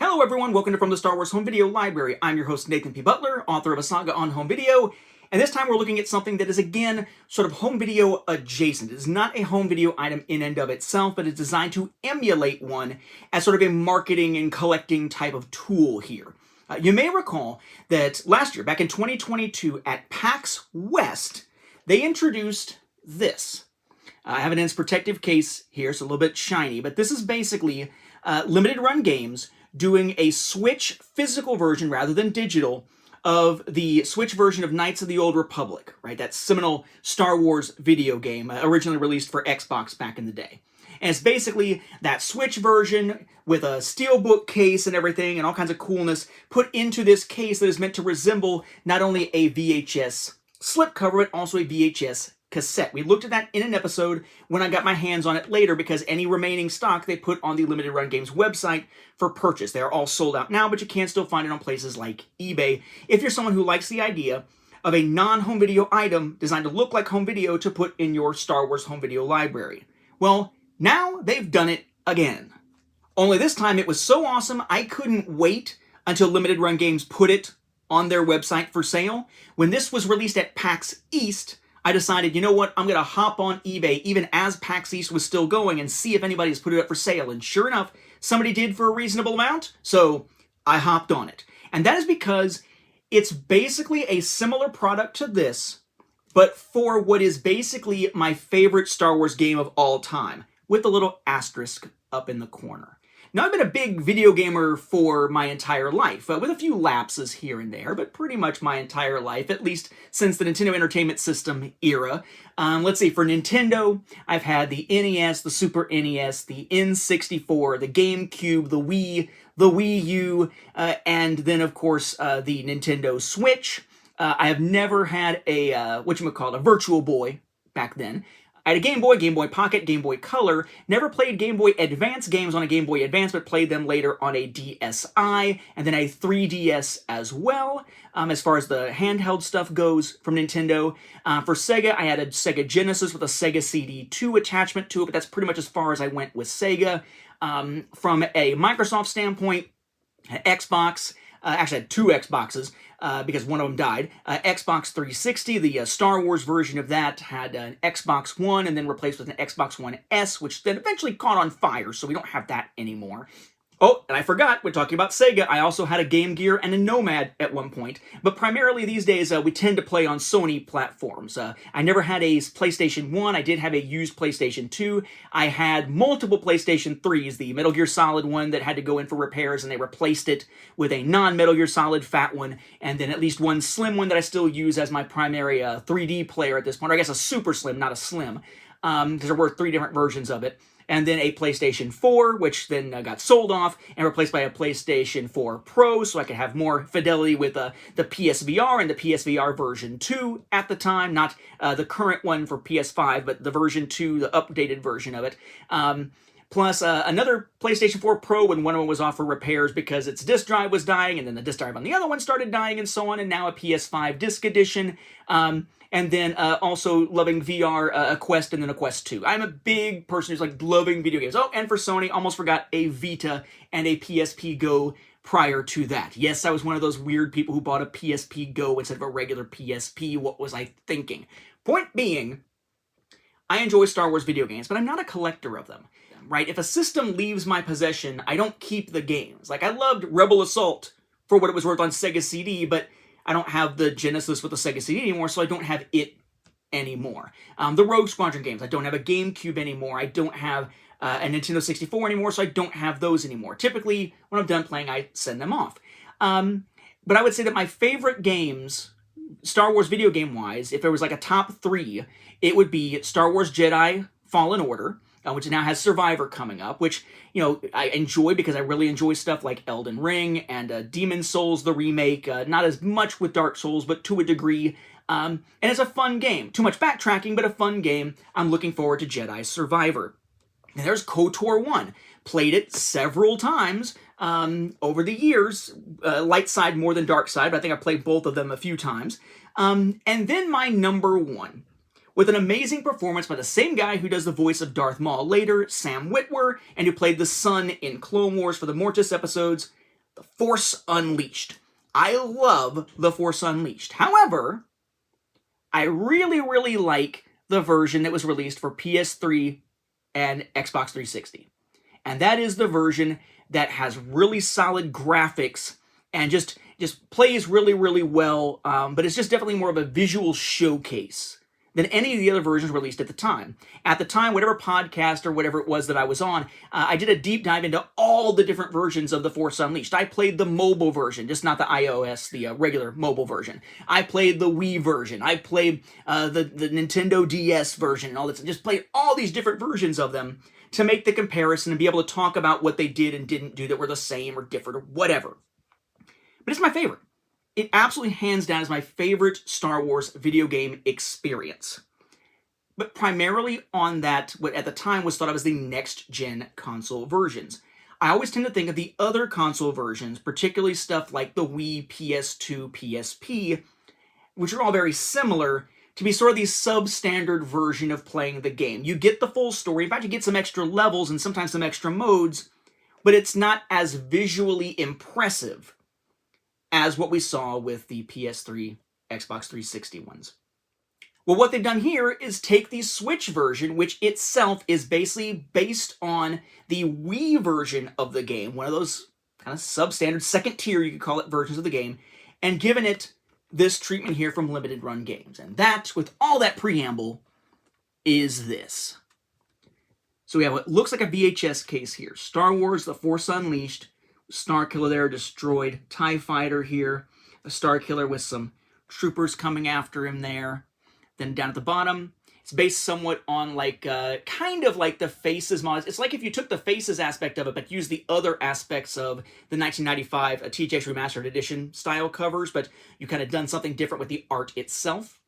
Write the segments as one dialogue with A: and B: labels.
A: Hello everyone, welcome to From the Star Wars Home Video Library. I'm your host Nathan P. Butler, author of a saga on home video, and this time we're looking at something that is again sort of home video adjacent. It is not a home video item in and of itself, but it's designed to emulate one as sort of a marketing and collecting type of tool here. You may recall that last year, back in 2022 at PAX West, they introduced this. I have an its protective case here, so a little bit shiny, but this is basically limited run games doing a Switch physical version rather than digital of the Switch version of Knights of the Old Republic, right? That seminal Star Wars video game originally released for Xbox back in the day. And it's basically that Switch version with a Steelbook case and everything and all kinds of coolness put into this case that is meant to resemble not only a VHS slipcover, but also a VHS cassette. We looked at that in an episode when I got my hands on it later because any remaining stock they put on the Limited Run Games website for purchase. They are all sold out now, but you can still find it on places like eBay if you're someone who likes the idea of a non-home video item designed to look like home video to put in your Star Wars home video library. Well, now they've done it again. Only this time it was so awesome I couldn't wait until Limited Run Games put it on their website for sale. When this was released at PAX East, I decided, you know what, I'm going to hop on eBay even as PAX East was still going and see if anybody's put it up for sale. And sure enough, somebody did for a reasonable amount, so I hopped on it. And that is because it's basically a similar product to this, but for what is basically my favorite Star Wars game of all time, with a little asterisk up in the corner. Now, I've been a big video gamer for my entire life, with a few lapses here and there, but pretty much my entire life, at least since the Nintendo Entertainment System era. Let's see, for Nintendo, I've had the NES, the Super NES, the N64, the GameCube, the Wii U, and then, of course, the Nintendo Switch. I have never had a, a Virtual Boy back then. I had a Game Boy Pocket, Game Boy Color, never played Game Boy Advance games on a Game Boy Advance, but played them later on a DSi, and then a 3DS as well, as far as the handheld stuff goes from Nintendo. For Sega, I had a Sega Genesis with a Sega CD2 attachment to it, but that's pretty much as far as I went with Sega. From a Microsoft standpoint, Xbox, actually I had two Xboxes, because one of them died. Xbox 360, the Star Wars version of that, had an Xbox One and then replaced with an Xbox One S, which then eventually caught on fire, so we don't have that anymore. Oh, and I forgot, we're talking about Sega, I also had a Game Gear and a Nomad at one point, but primarily these days we tend to play on Sony platforms. I never had a PlayStation 1, I did have a used PlayStation 2, I had multiple PlayStation 3s, the Metal Gear Solid one that had to go in for repairs and they replaced it with a non-Metal Gear Solid fat one, and then at least one slim one that I still use as my primary 3D player at this point, or I guess a super slim, not a slim, because there were three different versions of it. And then a PlayStation 4, which then got sold off and replaced by a PlayStation 4 Pro, so I could have more fidelity with the PSVR and the PSVR version 2 at the time, not the current one for PS5, but the version 2, the updated version of it. Plus another PlayStation 4 Pro when one of them was off for repairs because its disk drive was dying, and then the disk drive on the other one started dying, and so on, and now a PS5 disc edition. And then also loving VR, a Quest, and then a Quest 2. I'm a big person who's like loving video games. Oh, and for Sony, almost forgot a Vita and a PSP Go prior to that. Yes, I was one of those weird people who bought a PSP Go instead of a regular PSP. What was I thinking? Point being, I enjoy Star Wars video games, but I'm not a collector of them, right? If a system leaves my possession, I don't keep the games. Like, I loved Rebel Assault for what it was worth on Sega CD, but I don't have the Genesis with the Sega CD anymore, so I don't have it anymore. The Rogue Squadron games, I don't have a GameCube anymore. I don't have a Nintendo 64 anymore, so I don't have those anymore. Typically, when I'm done playing, I send them off. But I would say that my favorite games, Star Wars video game-wise, if there was like a top three, it would be Star Wars Jedi Fallen Order, which now has Survivor coming up, which, you know, I enjoy because I really enjoy stuff like Elden Ring and Demon's Souls, the remake. Not as much with Dark Souls, but to a degree. And it's a fun game. Too much backtracking, but a fun game. I'm looking forward to Jedi Survivor. And there's KOTOR 1. Played it several times over the years. Light side more than dark side, but I think I played both of them a few times. And then my number one, with an amazing performance by the same guy who does the voice of Darth Maul later, Sam Witwer, and who played the son in Clone Wars for the Mortis episodes, The Force Unleashed. I love The Force Unleashed. However, I really, really like the version that was released for PS3 and Xbox 360. And that is the version that has really solid graphics and just plays really, really well, but it's just definitely more of a visual showcase than any of the other versions released at the time. At the time, whatever podcast or whatever it was that I was on, I did a deep dive into all the different versions of The Force Unleashed. I played the mobile version, just not the iOS, the regular mobile version. I played the Wii version. I played the Nintendo DS version and all this. Just played all these different versions of them to make the comparison and be able to talk about what they did and didn't do that were the same or different or whatever. But it's my favorite. It absolutely hands down is my favorite Star Wars video game experience. But primarily on that, what at the time was thought of as the next-gen console versions. I always tend to think of the other console versions, particularly stuff like the Wii, PS2, PSP, which are all very similar, to be sort of the substandard version of playing the game. You get the full story. In fact, you get some extra levels and sometimes some extra modes, but it's not as visually impressive as what we saw with the PS3, Xbox 360 ones. Well, what they've done here is take the Switch version, which itself is basically based on the Wii version of the game, one of those kind of substandard, second tier, you could call it, versions of the game, and given it this treatment here from limited run games. And that, with all that preamble, is this. So we have what looks like a VHS case here. Star Wars, The Force Unleashed, Starkiller there, destroyed. TIE Fighter here, a Starkiller with some troopers coming after him there. Then down at the bottom, it's based somewhat on like, kind of like the Faces mods. It's like if you took the Faces aspect of it, but used the other aspects of the 1995 THX Remastered Edition style covers, but you kind of done something different with the art itself.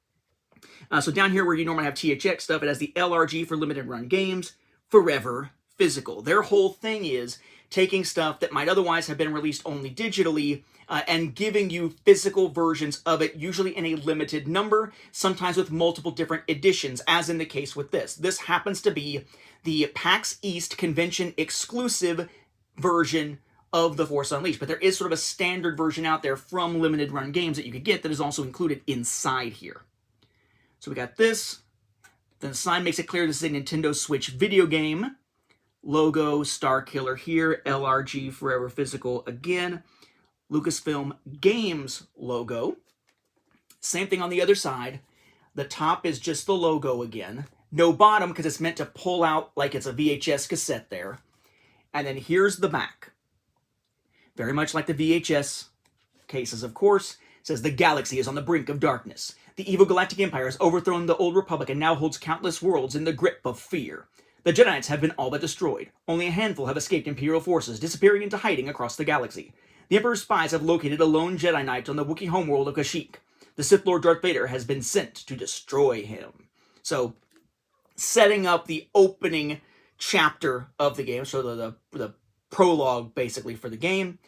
A: So down here where you normally have THX stuff, it has the LRG for limited run games, Forever Physical. Their whole thing is taking stuff that might otherwise have been released only digitally and giving you physical versions of it, usually in a limited number, sometimes with multiple different editions, as in the case with this. This happens to be the PAX East convention exclusive version of The Force Unleashed, but there is sort of a standard version out there from limited run games that you could get that is also included inside here. So we got this. Then the sign makes it clear this is a Nintendo Switch video game. Logo, Starkiller here, LRG Forever Physical again. Lucasfilm Games logo. Same thing on the other side. The top is just the logo again. No bottom because it's meant to pull out like it's a VHS cassette there. And then here's the back. Very much like the VHS cases, of course. It says the galaxy is on the brink of darkness. The evil galactic empire has overthrown the old republic and now holds countless worlds in the grip of fear. The Jedi Knights have been all but destroyed. Only a handful have escaped Imperial forces, disappearing into hiding across the galaxy. The Emperor's spies have located a lone Jedi Knight on the Wookiee homeworld of Kashyyyk. The Sith Lord Darth Vader has been sent to destroy him. So, setting up the opening chapter of the game, so the prologue, basically, for the game.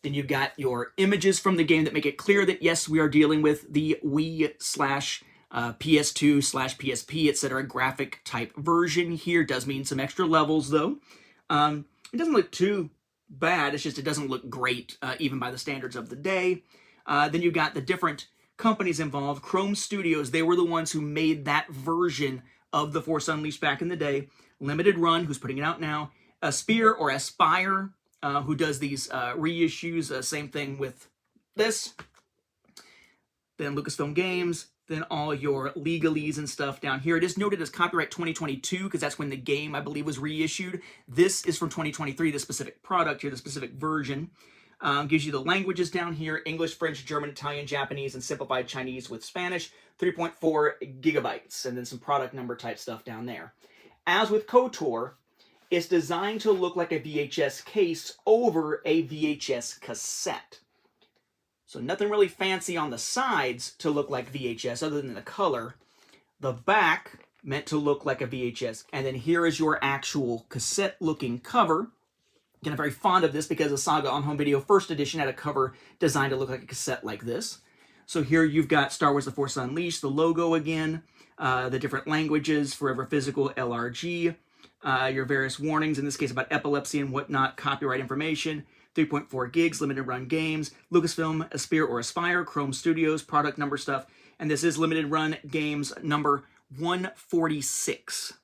A: Then you've got your images from the game that make it clear that, yes, we are dealing with the Wii / PS2 / PSP, etc. graphic type version here. Does mean some extra levels, though. It doesn't look too bad. It's just it doesn't look great, even by the standards of the day. Then you got the different companies involved. Chrome Studios, they were the ones who made that version of The Force Unleashed back in the day. Limited Run, who's putting it out now. Aspire or Aspire, who does these reissues. Same thing with this. Then Lucasfilm Games. Then all your legalese and stuff down here. It is noted as copyright 2022 because that's when the game, I believe, was reissued. This is from 2023, the specific product here, the specific version. Gives you the languages down here: English, French, German, Italian, Japanese, and simplified Chinese with Spanish. 3.4 gigabytes, and then some product number type stuff down there. As with KOTOR, it's designed to look like a VHS case over a VHS cassette. So nothing really fancy on the sides to look like VHS other than the color. The back meant to look like a VHS. And then here is your actual cassette-looking cover. Again, I'm very fond of this because the Saga on Home Video First Edition had a cover designed to look like a cassette like this. So here you've got Star Wars The Force Unleashed, the logo again, the different languages, Forever Physical, LRG, your various warnings, in this case about epilepsy and whatnot, copyright information, 3.4 gigs, limited run games, Lucasfilm, Aspire, Chrome Studios, product number stuff, and this is limited run games number 146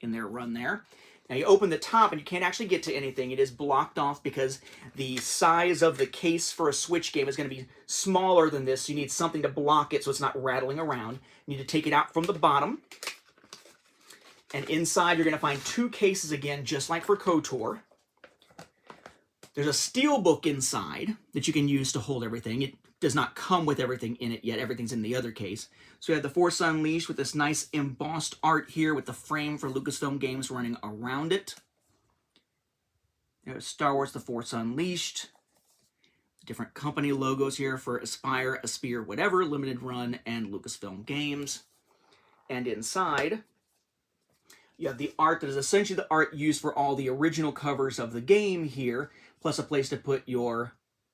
A: in their run there. Now you open the top and you can't actually get to anything. It is blocked off because the size of the case for a Switch game is going to be smaller than this. So you need something to block it so it's not rattling around. You need to take it out from the bottom. And inside you're going to find two cases again, just like for KOTOR. There's a Steelbook inside that you can use to hold everything. It does not come with everything in it yet. Everything's in the other case. So we have the Force Unleashed with this nice embossed art here with the frame for Lucasfilm games running around it. There's Star Wars The Force Unleashed. Different company logos here for Aspire, whatever, limited run, and Lucasfilm games. And inside, you have the art that is essentially the art used for all the original covers of the game here, plus a place to put your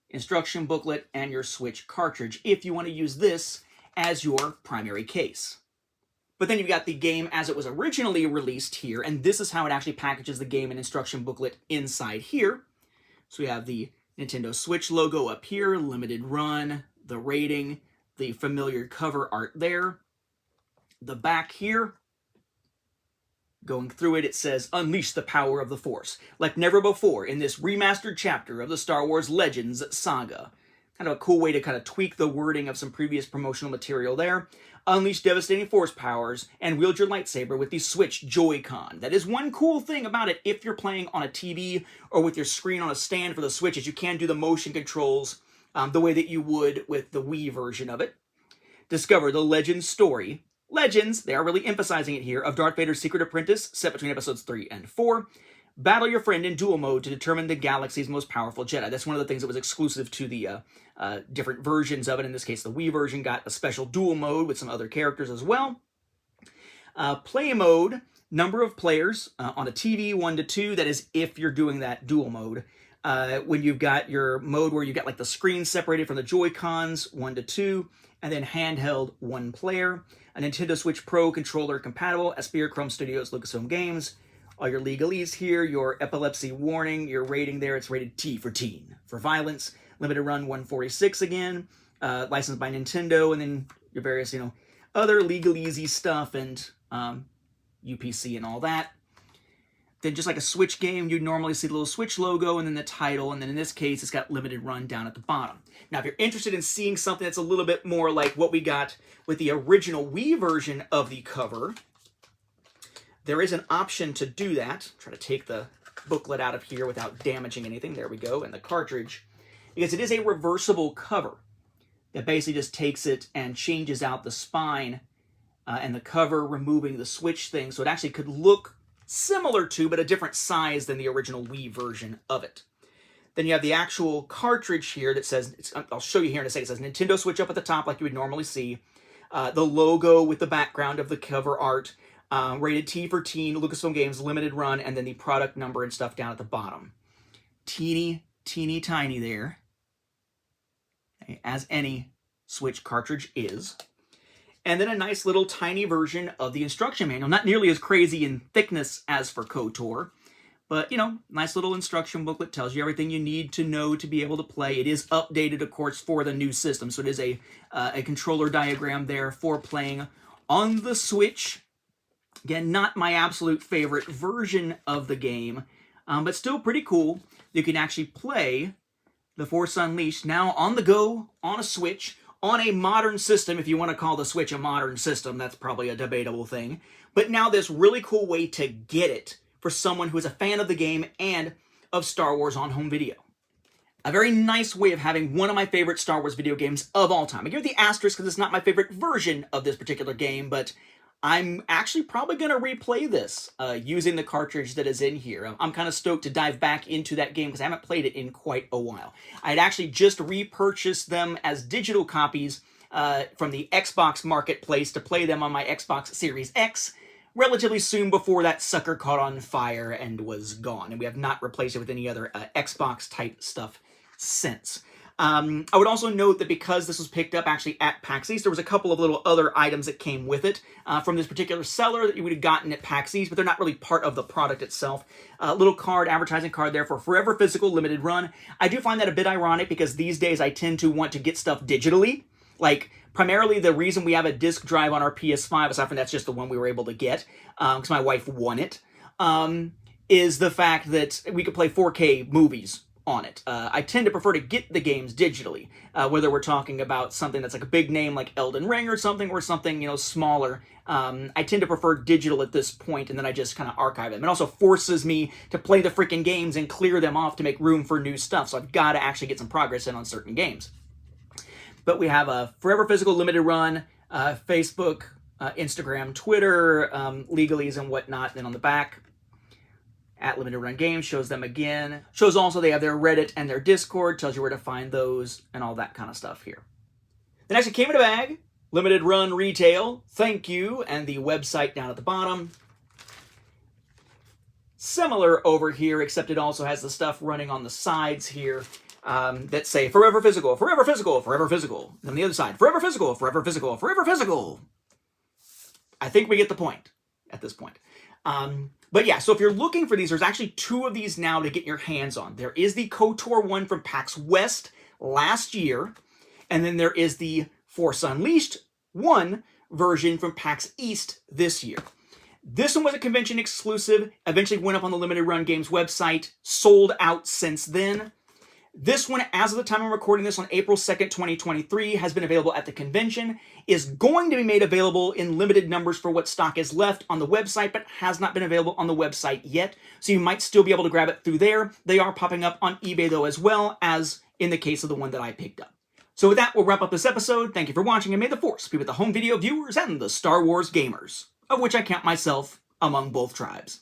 A: instruction booklet and your Switch cartridge if you want to use this as your primary case. But then you've got the game as it was originally released here, and this is how it actually packages the game and instruction booklet inside here. So we have the Nintendo Switch logo up here, limited run, the rating, the familiar cover art there. The back here, going through it, it says, "Unleash the power of the Force, like never before in this remastered chapter of the Star Wars Legends saga." Kind of a cool way to kind of tweak the wording of some previous promotional material there. Unleash devastating Force powers and wield your lightsaber with the Switch Joy-Con. That is one cool thing about it if you're playing on a TV or with your screen on a stand for the Switch, is you can do the motion controls the way that you would with the Wii version of it. Discover the Legends story. Legends, they are really emphasizing it here, of Darth Vader's secret apprentice, set between episodes 3 and 4. Battle your friend in duel mode to determine the galaxy's most powerful Jedi. That's one of the things that was exclusive to the different versions of it. In this case, the Wii version got a special duel mode with some other characters as well. Play mode, number of players on a TV, 1 to 2. That is if you're doing that duel mode. When you've got your mode where you got like the screen separated from the Joy-Cons, 1 to 2. And then handheld, 1 player. A Nintendo Switch Pro controller compatible, Aspire, Chrome Studios, Lucasfilm Games. All your legalese here, your epilepsy warning, your rating there, it's rated T for teen. For violence, limited run 146 again, licensed by Nintendo, and then your various, other legalese stuff and UPC and all that. Then just like a Switch game, you'd normally see the little Switch logo and then the title, and then in this case, it's got limited run down at the bottom. Now, if you're interested in seeing something that's a little bit more like what we got with the original Wii version of the cover, there is an option to do that. Try to take the booklet out of here without damaging anything. There we go, and the cartridge. Because it is a reversible cover that basically just takes it and changes out the spine and the cover, removing the Switch thing, so it actually could look similar to, but a different size than the original Wii version of it. Then you have the actual cartridge here that says, I'll show you here in a second, it says Nintendo Switch up at the top like you would normally see. The logo with the background of the cover art, rated T for teen, Lucasfilm Games, limited run, and then the product number and stuff down at the bottom. Teeny tiny there, as any Switch cartridge is. And then a nice little tiny version of the instruction manual. Not nearly as crazy in thickness as for KOTOR, but, nice little instruction booklet, tells you everything you need to know to be able to play. It is updated, of course, for the new system, so it is a controller diagram there for playing on the Switch. Again, not my absolute favorite version of the game, but still pretty cool. You can actually play The Force Unleashed now on the go, on a Switch, on a modern system. If you want to call the Switch a modern system, that's probably a debatable thing. But now this really cool way to get it for someone who is a fan of the game and of Star Wars on home video. A very nice way of having one of my favorite Star Wars video games of all time. I give it the asterisk because it's not my favorite version of this particular game, but I'm actually probably going to replay this using the cartridge that is in here. I'm kind of stoked to dive back into that game because I haven't played it in quite a while. I had actually just repurchased them as digital copies from the Xbox Marketplace to play them on my Xbox Series X relatively soon before that sucker caught on fire and was gone. And we have not replaced it with any other Xbox-type stuff since. I would also note that because this was picked up actually at PAX East, there was a couple of little other items that came with it from this particular seller that you would have gotten at PAX East, but they're not really part of the product itself. Little card, advertising card there for Forever Physical Limited Run. I do find that a bit ironic because these days I tend to want to get stuff digitally. Like, primarily the reason we have a disc drive on our PS5, aside from that's just the one we were able to get, because my wife won it, is the fact that we could play 4K movies on it. I tend to prefer to get the games digitally, whether we're talking about something that's like a big name like Elden Ring or something, smaller. I tend to prefer digital at this point, and then I just kind of archive them. It also forces me to play the freaking games and clear them off to make room for new stuff, so I've got to actually get some progress in on certain games. But we have a Forever Physical Limited Run, Facebook, Instagram, Twitter, legalese and whatnot. Then on the back, at Limited Run Games, shows them again. Shows also they have their Reddit and their Discord, tells you where to find those and all that kind of stuff here. The next, it came in a bag. Limited Run Retail, thank you, and the website down at the bottom. Similar over here, except it also has the stuff running on the sides here. That say Forever Physical, Forever Physical, Forever Physical. And on the other side, Forever Physical, Forever Physical, Forever Physical. I think we get the point at this point. But yeah, so if you're looking for these, there's actually two of these now to get your hands on. There is the KOTOR one from PAX West last year, and then there is the Force Unleashed 1 version from PAX East this year. This one was a convention exclusive, eventually went up on the Limited Run Games website, sold out since then. This one, as of the time I'm recording this on April 2nd, 2023, has been available at the convention, is going to be made available in limited numbers for what stock is left on the website, but has not been available on the website yet, so you might still be able to grab it through there. They are popping up on eBay, though, as well, as in the case of the one that I picked up. So with that, we'll wrap up this episode. Thank you for watching, and may the Force be with the home video viewers and the Star Wars gamers, of which I count myself among both tribes.